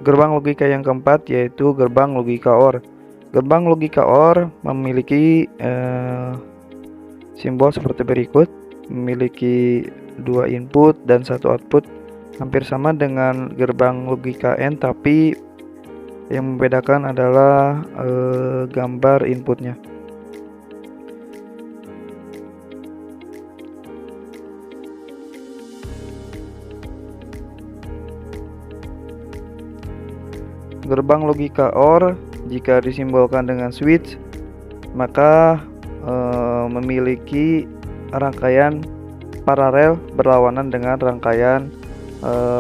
gerbang logika yang keempat yaitu gerbang logika OR. Gerbang logika OR memiliki simbol seperti berikut, memiliki 2 input dan 1 output, hampir sama dengan gerbang logika AND, tapi yang membedakan adalah gambar inputnya. Gerbang logika OR jika disimbolkan dengan switch, maka memiliki rangkaian paralel berlawanan dengan rangkaian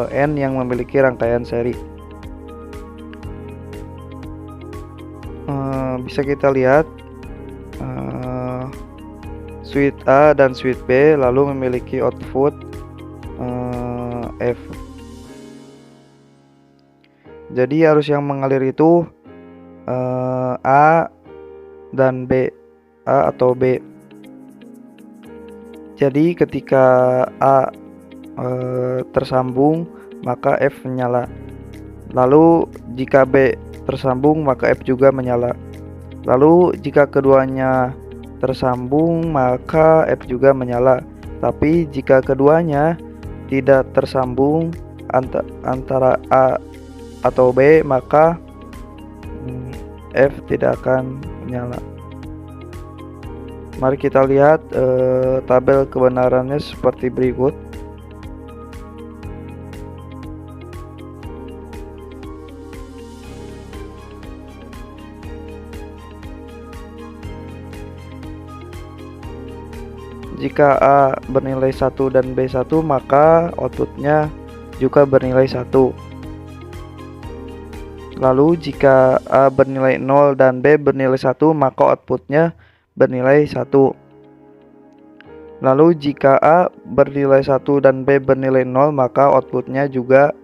AND yang memiliki rangkaian seri. Bisa kita lihat switch A dan switch B lalu memiliki output F. Jadi arus yang mengalir itu A dan B, A atau B. Jadi ketika A tersambung maka F menyala. Lalu jika B tersambung maka F juga menyala. Lalu jika keduanya tersambung maka F juga menyala. Tapi jika keduanya tidak tersambung antara A atau B maka F tidak akan menyala. Mari kita lihat tabel kebenarannya seperti berikut. Jika A bernilai 1 dan B 1 maka outputnya juga bernilai 1. Lalu jika A bernilai 0 dan B bernilai 1 maka outputnya bernilai 1. Lalu jika A bernilai 1 dan B bernilai 0 maka outputnya juga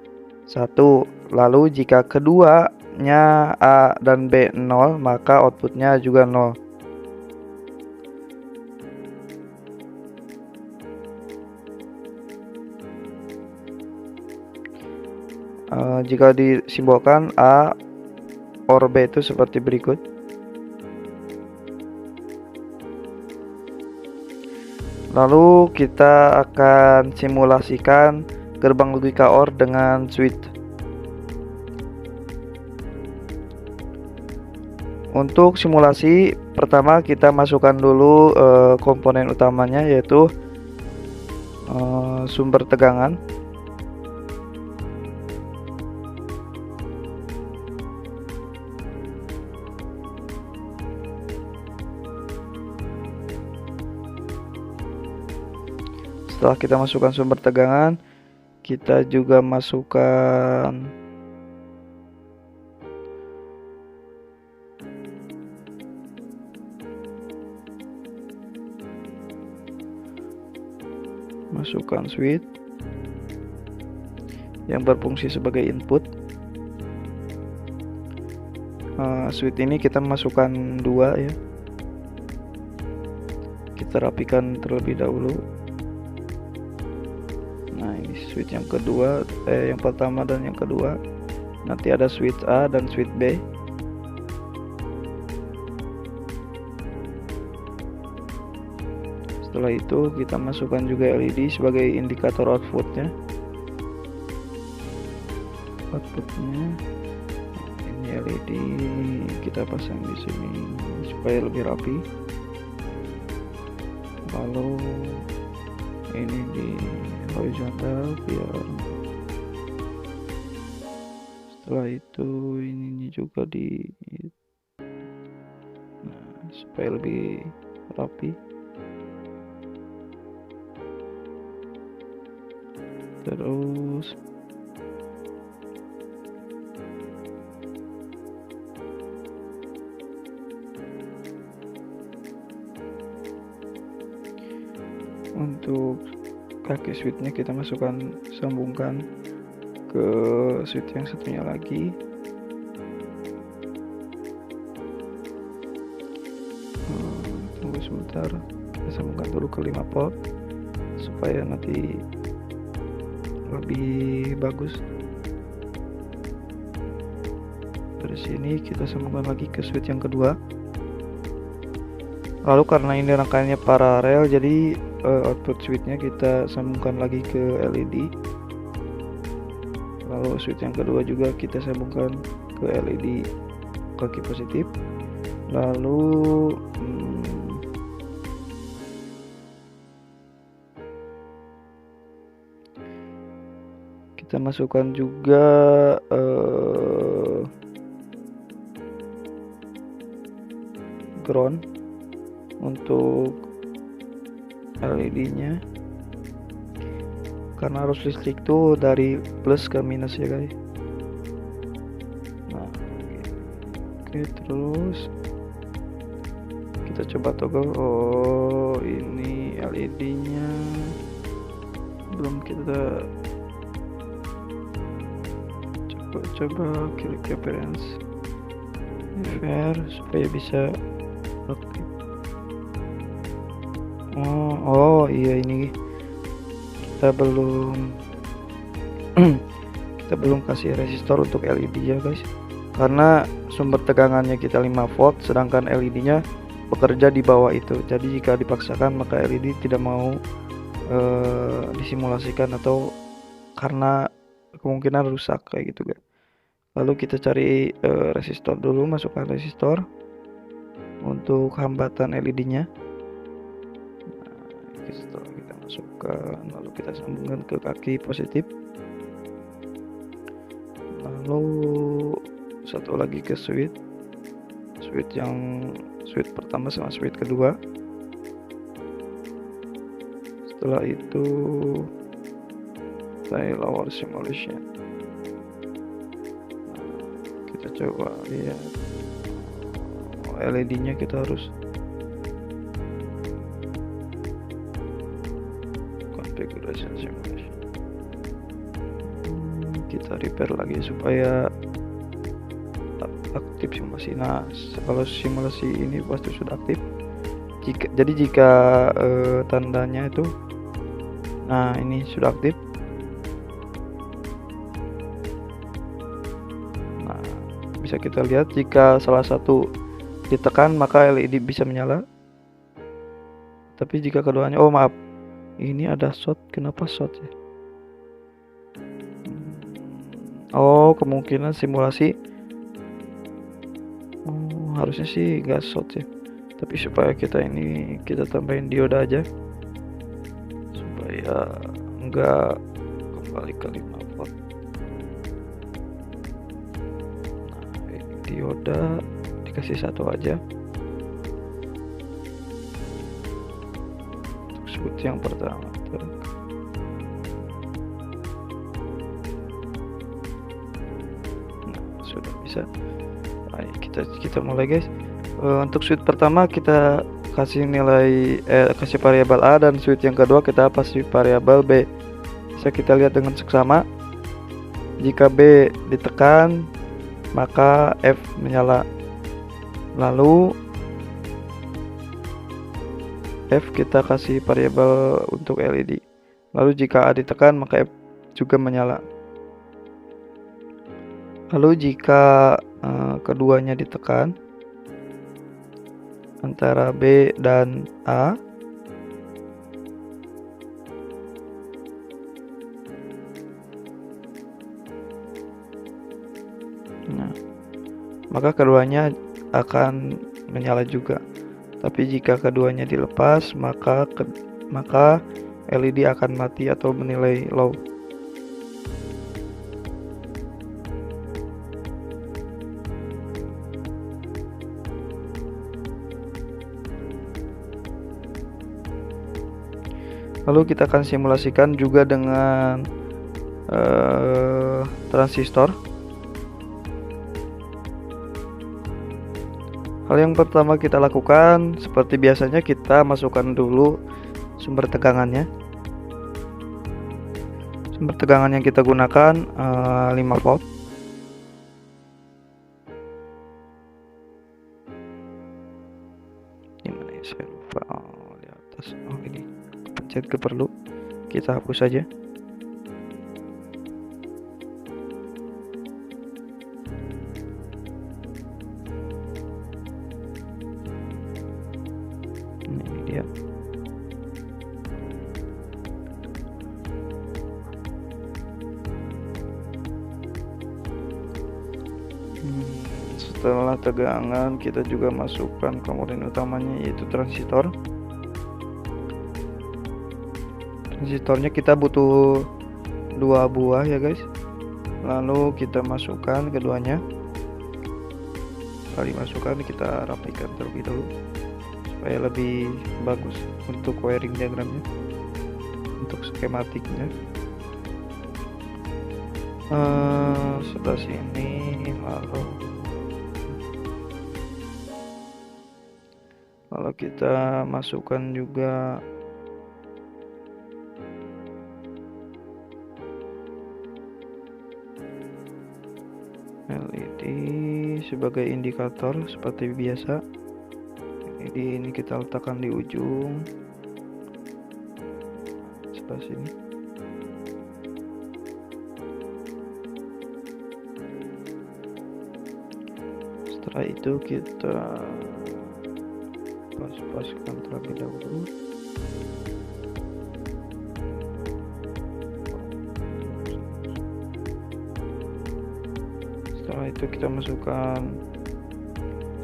1. Lalu jika keduanya A dan B 0 maka outputnya juga 0. Jika disimbolkan A OR B itu seperti berikut. Lalu kita akan simulasikan gerbang logika OR dengan switch. Untuk simulasi, pertama kita masukkan dulu komponen utamanya yaitu sumber tegangan. Setelah kita masukkan sumber tegangan, kita juga masukkan switch yang berfungsi sebagai input. Switch ini kita masukkan 2 ya. Kita rapikan terlebih dahulu. Nah, ini switch yang kedua, yang pertama dan yang kedua. Nanti ada switch A dan switch B. Setelah itu kita masukkan juga LED sebagai indikator outputnya. Ini LED kita pasang di sini supaya lebih rapi. Lalu ini di horizontal biar setelah itu ini juga supaya lebih rapi. Terus untuk kaki switchnya kita sambungkan ke switch yang satunya lagi. Tunggu sebentar, kita sambungkan dulu ke 5 port supaya nanti lebih bagus. Dari sini kita sambungkan lagi ke switch yang kedua. Lalu karena ini rangkaiannya paralel, jadi output switchnya kita sambungkan lagi ke LED. Lalu switch yang kedua juga kita sambungkan ke LED kaki positif. Lalu kita masukkan juga ground untuk LED-nya, karena arus listrik tuh dari plus ke minus ya guys. Nah, oke, terus kita coba toggle. Oh, ini LED-nya belum kita coba klik appearance FR supaya bisa aktif. Oh iya, ini kita belum kita belum kasih resistor untuk LED ya guys, karena sumber tegangannya kita 5 volt sedangkan LED-nya bekerja di bawah itu. Jadi jika dipaksakan maka LED tidak mau disimulasikan atau karena kemungkinan rusak kayak gitu guys. Lalu kita cari resistor dulu, masukkan resistor untuk hambatan LED-nya. Nah, setelah kita masukkan, lalu kita sambungkan ke kaki positif. Lalu satu lagi ke switch pertama sama switch kedua. Setelah itu play lower simulation. Kita coba lihat LED-nya kita harus configuration simulation. Kita repair lagi supaya aktif simulasi. Nah, kalau simulasi ini pasti sudah aktif. Jika tandanya itu, nah ini sudah aktif. Nah, bisa kita lihat jika salah satu ditekan maka LED bisa menyala. Tapi jika keduanya, oh maaf, ini ada short. Kenapa short ya? Oh, kemungkinan simulasi. Oh, harusnya sih gas short ya. Tapi supaya kita tambahin dioda aja supaya enggak kembali ke 5 volt. Nah, dioda dikasih satu aja untuk switch yang pertama. Nah, sudah bisa. Baik, kita mulai guys. Untuk switch pertama kita kasih nilai kasih variabel A, dan switch yang kedua kita kasih variabel B. Bisa kita lihat dengan seksama. Jika B ditekan maka F menyala. Lalu F kita kasih variabel untuk LED. Lalu jika A ditekan maka F juga menyala. Lalu jika keduanya ditekan antara B dan A, nah, maka keduanya akan menyala juga. Tapi jika keduanya dilepas maka LED akan mati atau menilai low. Lalu kita akan simulasikan juga dengan transistor. Hal yang pertama kita lakukan seperti biasanya, kita masukkan dulu sumber tegangannya. Sumber tegangan yang kita gunakan 5 volt. Dimana ya, saya lupa. Di atas. Oh, ini pencet ke perlu, kita hapus saja. Setelah tegangan, kita juga masukkan komponen utamanya, yaitu transistor. Transistornya kita butuh 2 buah ya guys. Lalu kita masukkan keduanya. Setelah dimasukkan, kita rapikan terlebih dahulu supaya lebih bagus untuk wiring diagramnya, untuk skematiknya. Sebelah sini, lalu kita masukkan juga LED sebagai indikator seperti biasa. LED ini kita letakkan di ujung sebelah sini. Setelah itu kita pas-paskan terlebih dahulu. Setelah itu kita masukkan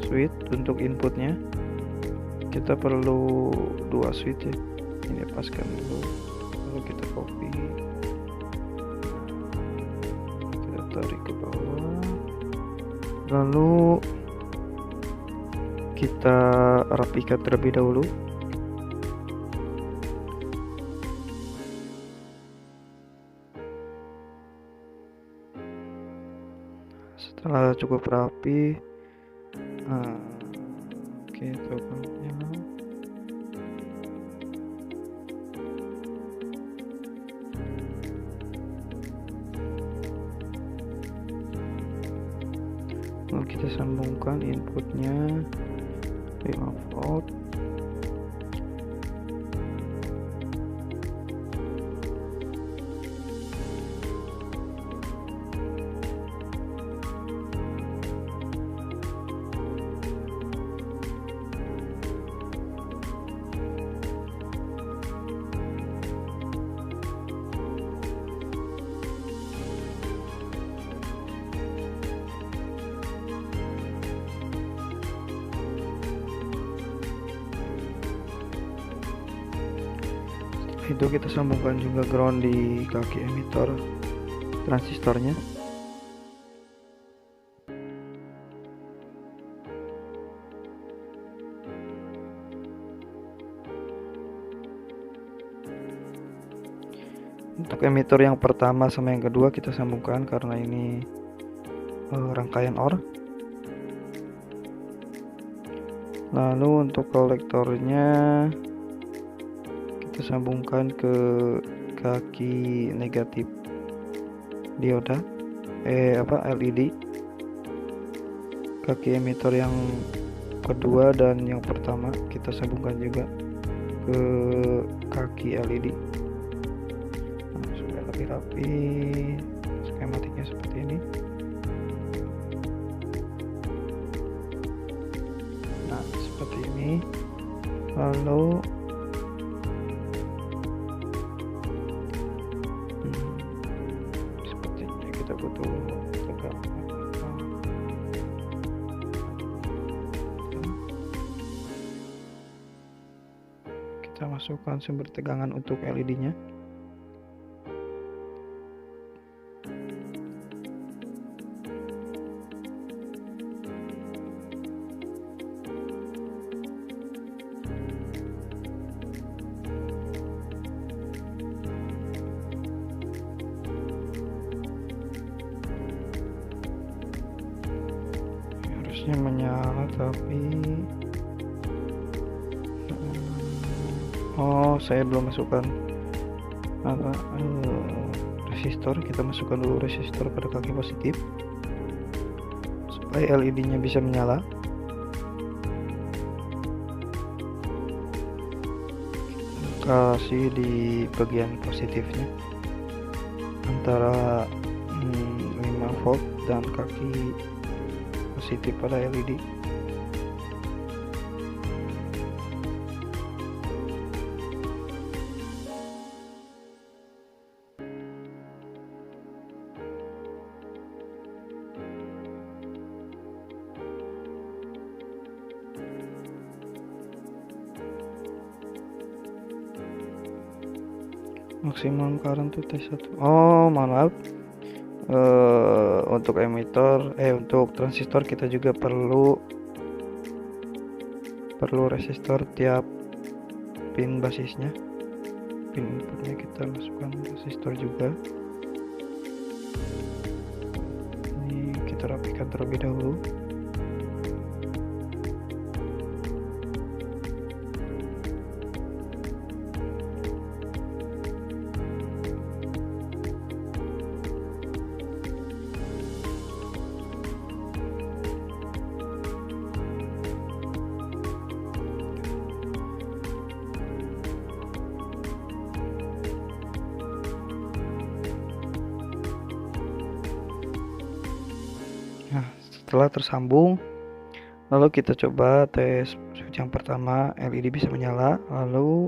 switch untuk inputnya. Kita perlu 2 switch ya. Ini paskan dulu, lalu kita copy, kita tarik ke bawah, lalu kita rapikan terlebih dahulu. Setelah cukup rapi, kita nyala. Lalu kita sambungkan inputnya 5 volt. Itu kita sambungkan juga ground di kaki emitor transistornya. Untuk emitor yang pertama sama yang kedua kita sambungkan karena ini rangkaian OR. Lalu untuk kolektornya kita sambungkan ke kaki negatif dioda LED, kaki emitor yang kedua dan yang pertama kita sambungkan juga ke kaki LED. Sudah lebih rapi skematiknya seperti ini. Nah seperti ini. Lalu kita butuh tegangan. Kita masukkan sumber tegangan untuk LED-nya. Menyala tapi saya belum masukkan resistor. Kita masukkan dulu resistor pada kaki positif supaya LED-nya bisa menyala. Kita kasih di bagian positifnya antara 5 volt dan kaki positif pada LED. Maksimum current to T1. Oh, mohon maaf. Untuk emitor, untuk transistor kita juga perlu resistor tiap pin basisnya. Pin inputnya kita masukkan resistor juga. Ini kita rapikan terlebih dahulu. Nah, setelah tersambung, lalu kita coba tes switch yang pertama, LED bisa menyala, lalu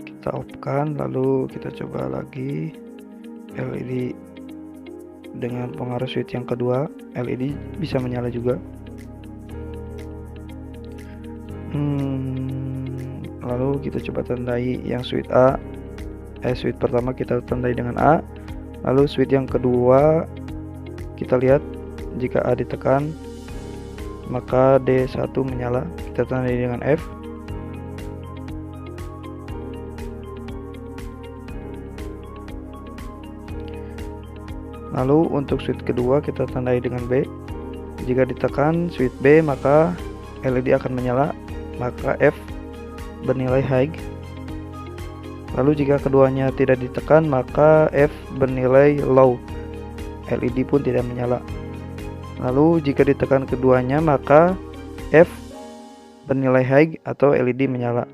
kita off-kan, lalu kita coba lagi LED dengan pengaruh switch yang kedua, LED bisa menyala juga. Lalu kita coba tandai yang switch A, switch pertama kita tandai dengan A, lalu switch yang kedua kita lihat jika A ditekan maka D1 menyala, kita tandai dengan F. Lalu untuk switch kedua kita tandai dengan B. Jika ditekan switch B maka LED akan menyala, maka F bernilai high. Lalu jika keduanya tidak ditekan maka F bernilai low, LED pun tidak menyala. Lalu jika ditekan keduanya maka F bernilai high atau LED menyala.